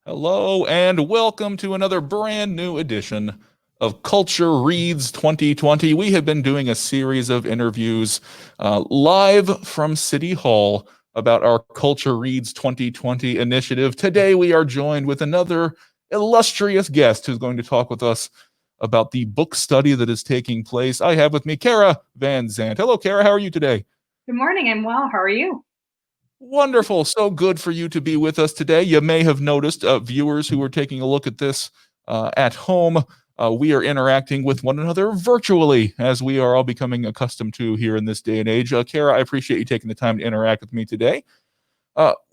Hello, and welcome to another brand new edition of Culture Reads 2020. We have been doing a series of interviews live from City Hall about our Culture Reads 2020 initiative. Today, we are joined with another illustrious guest who's going to talk with us about the book study that is taking place. I have with me Kara Van Zant. Hello, Kara. How are you today? Good morning. I'm well. How are you? Wonderful. So good for you to be with us today. You may have noticed, viewers who are taking a look at this at home, we are interacting with one another virtually, as we are all becoming accustomed to here in this day and age. Kara, I appreciate you taking the time to interact with me today.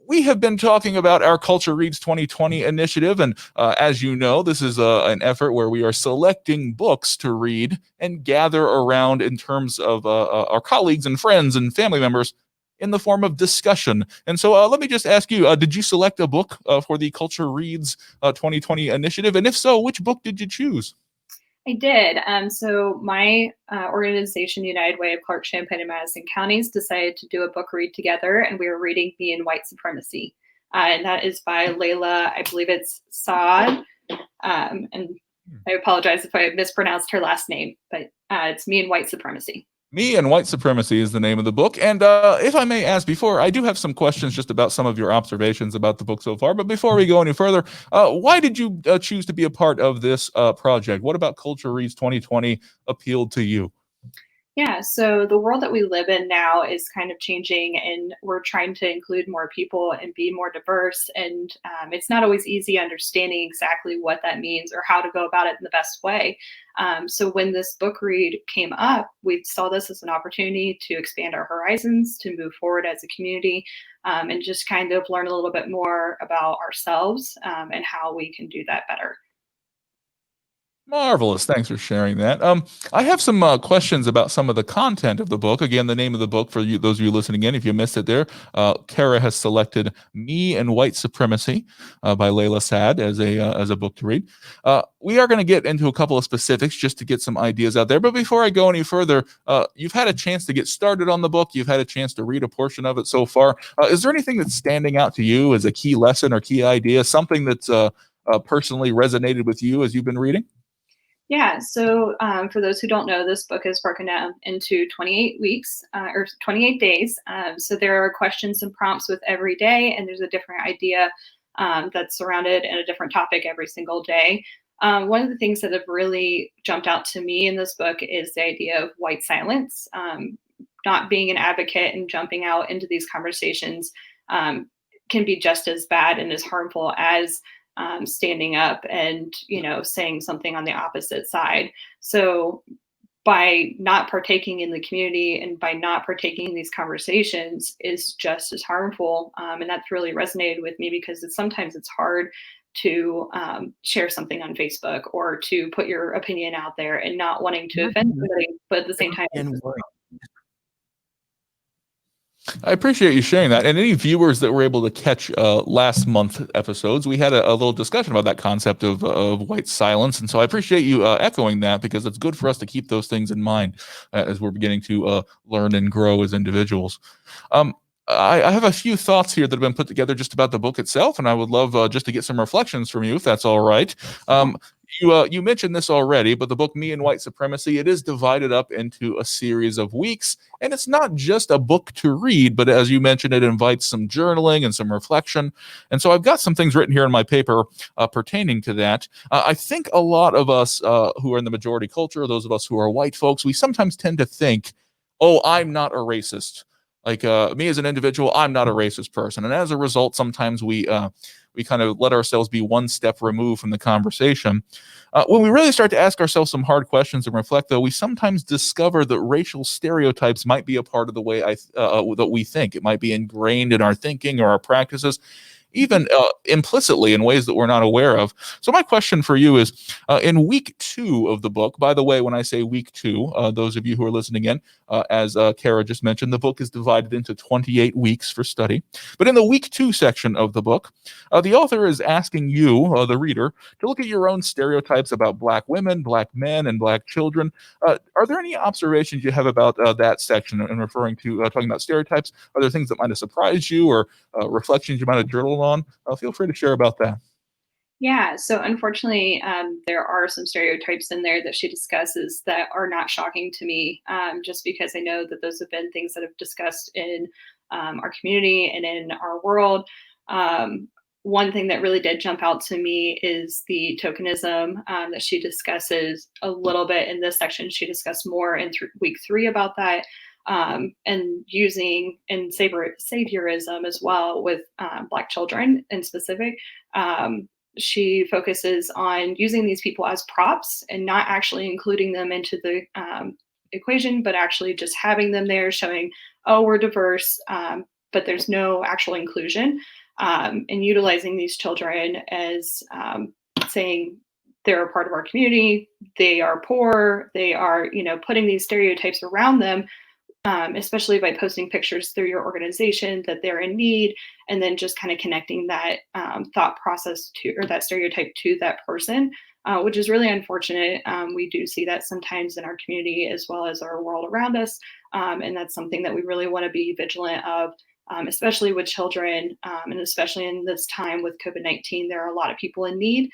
We have been talking about our Culture Reads 2020 initiative, and as you know, this is an effort where we are selecting books to read and gather around in terms of our colleagues and friends and family members in the form of discussion. And so let me just ask you, did you select a book for the Culture Reads 2020 initiative? And if so, which book did you choose? I did. So my organization, United Way of Clark, Champaign, and Madison Counties, decided to do a book read together, and we were reading *Me and White Supremacy*, and that is by Layla. I believe it's Saad, and I apologize if I mispronounced her last name, but it's *Me and White Supremacy*. Me and White Supremacy is the name of the book. And if I may ask, I do have some questions just about some of your observations about the book so far. But before we go any further, why did you choose to be a part of this project? What about Culture Reads 2020 appealed to you? Yeah, so the world that we live in now is kind of changing, and we're trying to include more people and be more diverse. And it's not always easy understanding exactly what that means or how to go about it in the best way. So when this book read came up, we saw this as an opportunity to expand our horizons, to move forward as a community, and just kind of learn a little bit more about ourselves and how we can do that better. Marvelous. Thanks for sharing that. I have some questions about some of the content of the book. Again, the name of the book for you, those of you listening in, if you missed it there, Kara has selected "Me and White Supremacy" by Layla Saad as a book to read. We are going to get into a couple of specifics just to get some ideas out there. But before I go any further, you've had a chance to get started on the book. You've had a chance to read a portion of it so far. Is there anything that's standing out to you as a key lesson or key idea, something that's personally resonated with you as you've been reading? Yeah, so for those who don't know, this book is broken down into 28 weeks or 28 days. So there are questions and prompts with every day, and there's a different idea that's surrounded in a different topic every single day. One of the things that have really jumped out to me in this book is the idea of white silence. Not being an advocate and jumping out into these conversations can be just as bad and as harmful as standing up and saying something on the opposite side. So by not partaking in the community and by not partaking in these conversations is just as harmful, and that's really resonated with me because sometimes it's hard to share something on Facebook or to put your opinion out there and not wanting to offend somebody, but at the same time I appreciate you sharing that. And any viewers that were able to catch last month episodes, we had a little discussion about that concept of white silence. And so I appreciate you echoing that because it's good for us to keep those things in mind as we're beginning to learn and grow as individuals. I have a few thoughts here that have been put together just about the book itself, and I would love just to get some reflections from you, if that's all right. You mentioned this already, but the book "Me and White Supremacy" it is divided up into a series of weeks, and it's not just a book to read, but as you mentioned, it invites some journaling and some reflection. And so I've got some things written here in my paper pertaining to that. I think a lot of us who are in the majority culture, those of us who are white folks, we sometimes tend to think, "Oh, I'm not a racist." Like me as an individual, I'm not a racist person, and as a result, sometimes we kind of let ourselves be one step removed from the conversation. When we really start to ask ourselves some hard questions and reflect, though, we sometimes discover that racial stereotypes might be a part of the way that we think. It might be ingrained in our thinking or our practices, even implicitly in ways that we're not aware of. So my question for you is, in week 2 of the book, by the way, when I say week 2, those of you who are listening in, as Kara just mentioned, the book is divided into 28 weeks for study. But in the week 2 section of the book, the author is asking you, the reader, to look at your own stereotypes about Black women, Black men, and Black children. Are there any observations you have about that section in referring to talking about stereotypes? Are there things that might have surprised you or reflections you might have journaled on? Feel free to share about that. Yeah, so unfortunately, there are some stereotypes in there that she discusses that are not shocking to me, just because I know that those have been things that have discussed in our community and in our world. Um, One thing that really did jump out to me is the tokenism that she discusses a little bit in this section. She discussed more in week 3 about that. And using and saviorism as well with Black children in specific. Um, she focuses on using these people as props and not actually including them into the equation, but actually just having them there, showing, oh, we're diverse, but there's no actual inclusion, and utilizing these children as saying they're a part of our community, they are poor, they are, putting these stereotypes around them, especially by posting pictures through your organization that they're in need, and then just kind of connecting that thought process to, or that stereotype to that person, which is really unfortunate. We do see that sometimes in our community as well as our world around us. And that's something that we really want to be vigilant of, especially with children, and especially in this time with COVID-19, there are a lot of people in need.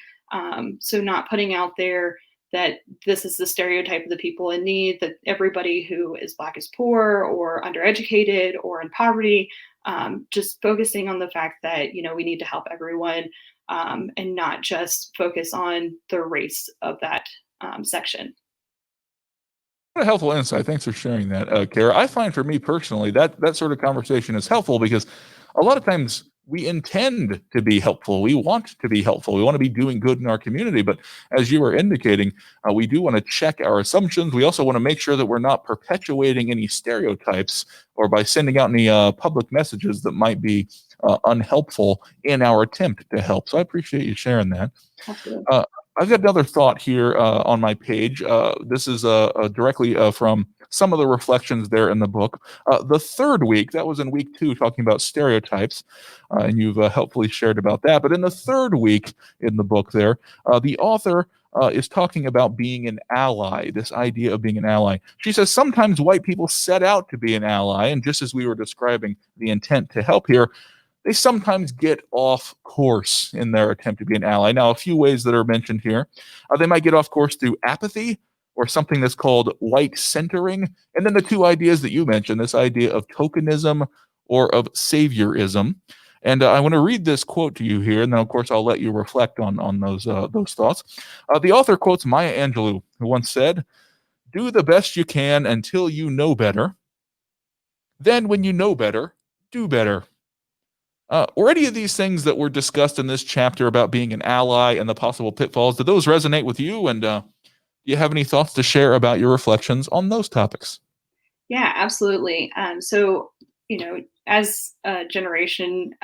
So not putting out there that this is the stereotype of the people in need, that everybody who is Black is poor or undereducated or in poverty, just focusing on the fact that, we need to help everyone, and not just focus on the race of that section. What a helpful insight. Thanks for sharing that, Kara. I find for me personally that sort of conversation is helpful because a lot of times we intend to be helpful. We want to be helpful. We want to be doing good in our community. But as you were indicating, we do want to check our assumptions. We also want to make sure that we're not perpetuating any stereotypes or by sending out any public messages that might be unhelpful in our attempt to help. So I appreciate you sharing that. Absolutely. I've got another thought here on my page. This is directly from some of the reflections there in the book. The third week, that was in week 2, talking about stereotypes, and you've helpfully shared about that. But in the third week in the book there, the author is talking about being an ally, this idea of being an ally. She says sometimes white people set out to be an ally, and just as we were describing the intent to help here, they sometimes get off course in their attempt to be an ally. Now, a few ways that are mentioned here. They might get off course through apathy or something that's called white centering. And then the 2 ideas that you mentioned, this idea of tokenism or of saviorism. And I want to read this quote to you here, and then, of course, I'll let you reflect on those thoughts. The author quotes Maya Angelou, who once said, "Do the best you can until you know better. Then when you know better, do better." Or any of these things that were discussed in this chapter about being an ally and the possible pitfalls, do those resonate with you? And do you have any thoughts to share about your reflections on those topics? Yeah, absolutely. So, as a generation,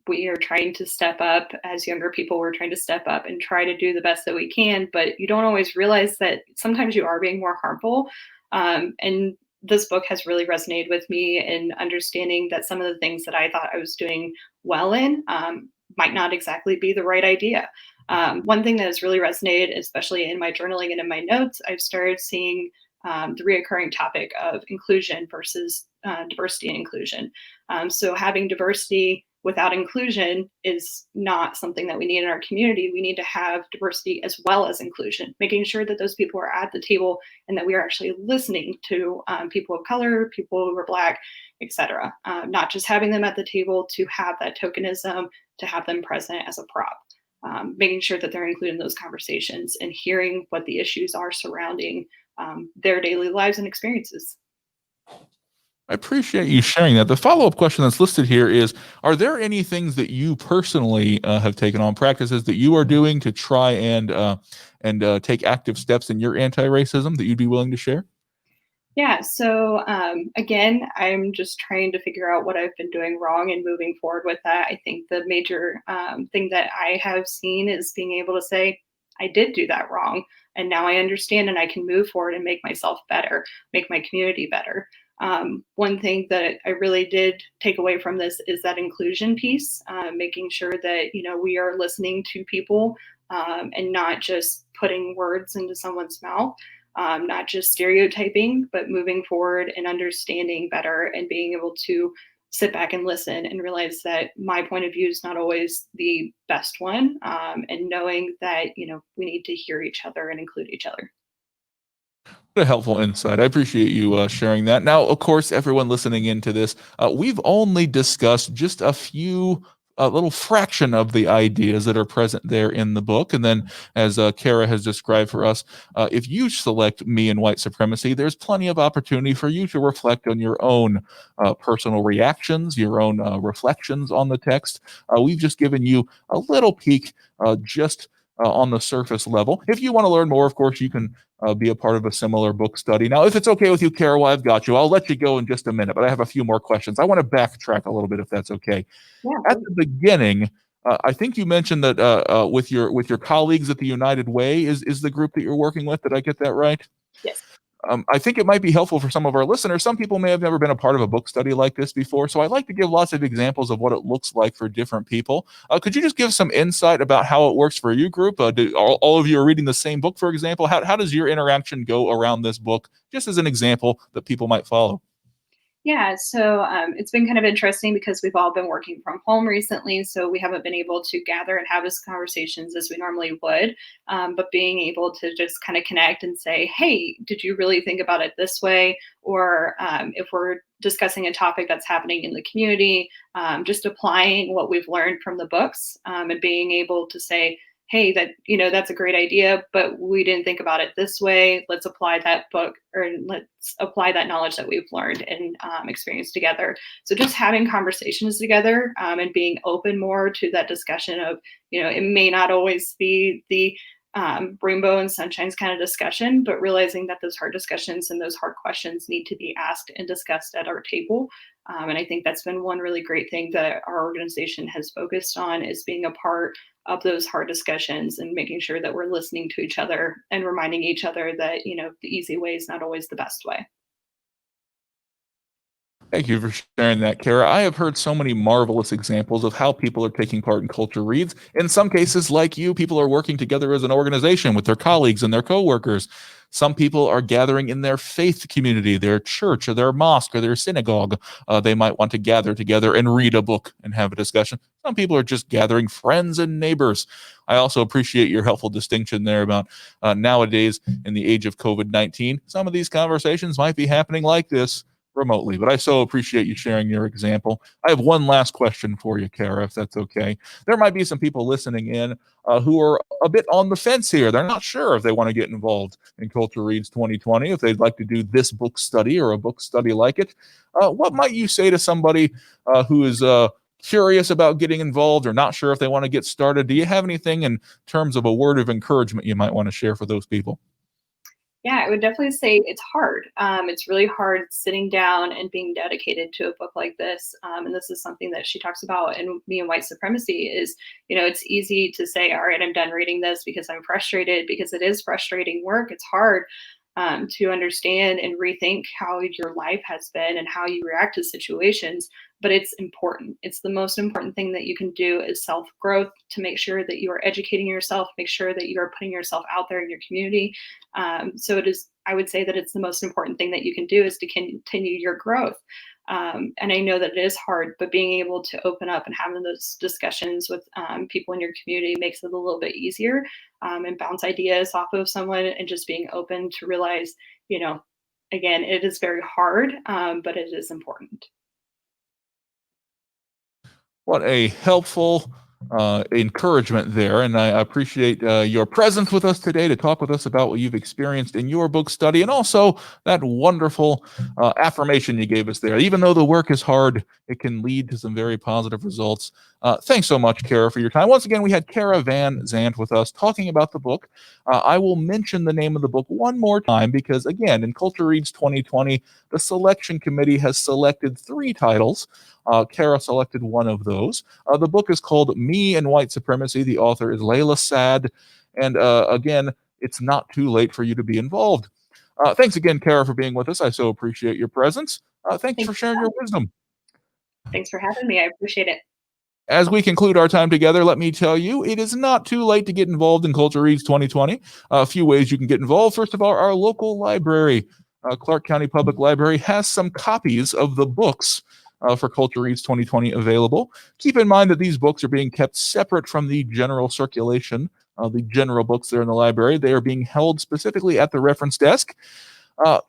we are trying to step up. As younger people, we're trying to step up and try to do the best that we can. But you don't always realize that sometimes you are being more harmful. And this book has really resonated with me in understanding that some of the things that I thought I was doing well in might not exactly be the right idea. One thing that has really resonated, especially in my journaling and in my notes, I've started seeing the reoccurring topic of inclusion versus diversity and inclusion. So having diversity without inclusion is not something that we need in our community. We need to have diversity as well as inclusion, making sure that those people are at the table and that we are actually listening to people of color, people who are Black, etc. Not just having them at the table to have that tokenism, to have them present as a prop. Making sure that they're included in those conversations and hearing what the issues are surrounding their daily lives and experiences. I appreciate you sharing that. The follow-up question that's listed here is, are there any things that you personally have taken on, practices that you are doing to try and take active steps in your anti-racism that you'd be willing to share? Yeah, so again, I'm just trying to figure out what I've been doing wrong and moving forward with that. I think the major thing that I have seen is being able to say, I did do that wrong. And now I understand and I can move forward and make myself better, make my community better. One thing that I really did take away from this is that inclusion piece, making sure that, we are listening to people, and not just putting words into someone's mouth. Not just stereotyping, but moving forward and understanding better and being able to sit back and listen and realize that my point of view is not always the best one, and knowing that we need to hear each other and include each other. What a helpful insight. I appreciate you sharing that. Now, of course, everyone listening into this, we've only discussed just a few, a little fraction of the ideas that are present there in the book. And then, as Kara has described for us, if you select me and white supremacy, there's plenty of opportunity for you to reflect on your own personal reactions, your own reflections on the text. We've just given you a little peek, just on the surface level. If you want to learn more, of course, you can be a part of a similar book study. Now, if it's okay with you, Carol, I've got you. I'll let you go in just a minute, but I have a few more questions. I want to backtrack a little bit, if that's okay. At Yeah. the beginning, I think you mentioned that with your colleagues at the United Way is the group that you're working with. Did I get that right? Yes. I think it might be helpful for some of our listeners. Some people may have never been a part of a book study like this before, so I'd like to give lots of examples of what it looks like for different people. Could you just give some insight about how it works for your group? Do all of you are reading the same book, for example? How does your interaction go around this book, just as an example that people might follow? Yeah, so it's been kind of interesting because we've all been working from home recently, so we haven't been able to gather and have these conversations as we normally would. But being able to just kind of connect and say, "Hey, did you really think about it this way?" Or if we're discussing a topic that's happening in the community, just applying what we've learned from the books, and being able to say, "Hey, that's a great idea, but we didn't think about it this way. Let's apply that book, or let's apply that knowledge that we've learned and experienced together." So just having conversations together, and being open more to that discussion of, it may not always be the rainbow and sunshines kind of discussion, but realizing that those hard discussions and those hard questions need to be asked and discussed at our table. And I think that's been one really great thing that our organization has focused on, is being a part of those hard discussions and making sure that we're listening to each other and reminding each other that, the easy way is not always the best way. Thank you for sharing that, Kara. I have heard so many marvelous examples of how people are taking part in culture reads. In some cases, like you, people are working together as an organization with their colleagues and their coworkers. Some people are gathering in their faith community, their church or their mosque or their synagogue. They might want to gather together and read a book and have a discussion. Some people are just gathering friends and neighbors. I also appreciate your helpful distinction there about nowadays in the age of COVID-19. Some of these conversations might be happening like this remotely, but I so appreciate you sharing your example. I have one last question for you, Kara, if that's okay. There might be some people listening in who are a bit on the fence here. They're not sure if they want to get involved in Culture Reads 2020, if they'd like to do this book study or a book study like it. What might you say to somebody who is curious about getting involved or not sure if they want to get started? Do you have anything in terms of a word of encouragement you might want to share for those people? Yeah, I would definitely say it's hard. It's really hard sitting down and being dedicated to a book like this. And this is something that she talks about in Me and White Supremacy is, it's easy to say, all right, I'm done reading this because I'm frustrated, because it is frustrating work. It's hard to understand and rethink how your life has been and how you react to situations. But it's important. It's the most important thing that you can do is self growth, to make sure that you are educating yourself, make sure that you are putting yourself out there in your community. So it is, I would say that it's the most important thing that you can do is to continue your growth. And I know that it is hard, but being able to open up and having those discussions with people in your community makes it a little bit easier, and bounce ideas off of someone, and just being open to realize, again, it is very hard, but it is important. What a helpful encouragement there. And I appreciate your presence with us today to talk with us about what you've experienced in your book study, and also that wonderful affirmation you gave us there. Even though the work is hard, it can lead to some very positive results. Thanks so much, Kara, for your time. Once again, we had Kara Van Zant with us talking about the book. I will mention the name of the book one more time because, again, in Culture Reads 2020, the selection committee has selected 3 titles. Kara selected one of those. The book is called Me and White Supremacy. The author is Layla Sad. And again, it's not too late for you to be involved. Thanks again, Kara, for being with us. I so appreciate your presence. Thanks Thank for sharing your wisdom. Thanks for having me. I appreciate it. As we conclude our time together, let me tell you, it is not too late to get involved in Culture Reads 2020. A few ways you can get involved. First of all, our local library, Clark County Public Library, has some copies of the books for Culture Reads 2020 available. Keep in mind that these books are being kept separate from the general circulation, the general books that are in the library. They are being held specifically at the reference desk.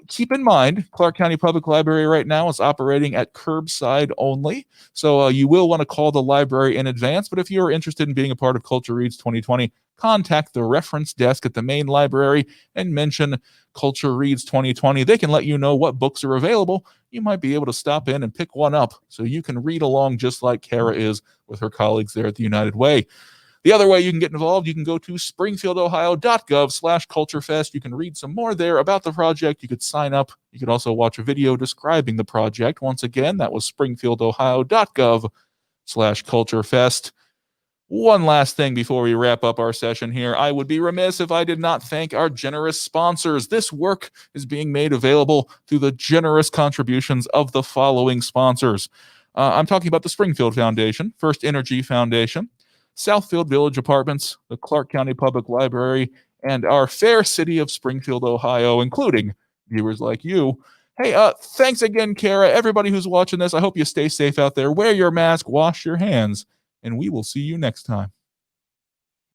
Keep in mind, Clark County Public Library right now is operating at curbside only, so you will want to call the library in advance. But if you're interested in being a part of Culture Reads 2020, contact the reference desk at the main library and mention Culture Reads 2020. They can let you know what books are available. You might be able to stop in and pick one up so you can read along just like Kara is with her colleagues there at the United Way. The other way you can get involved, you can go to springfieldohio.gov/culturefest. You can read some more there about the project. You could sign up. You could also watch a video describing the project. Once again, that was springfieldohio.gov/culturefest. One last thing before we wrap up our session here. I would be remiss if I did not thank our generous sponsors. This work is being made available through the generous contributions of the following sponsors. I'm talking about the Springfield Foundation, First Energy Foundation, Southfield Village Apartments, the Clark County Public Library, and our fair city of Springfield, Ohio, including viewers like you. Hey, thanks again, Kara. Everybody who's watching this, I hope you stay safe out there. Wear your mask, wash your hands, and we will see you next time.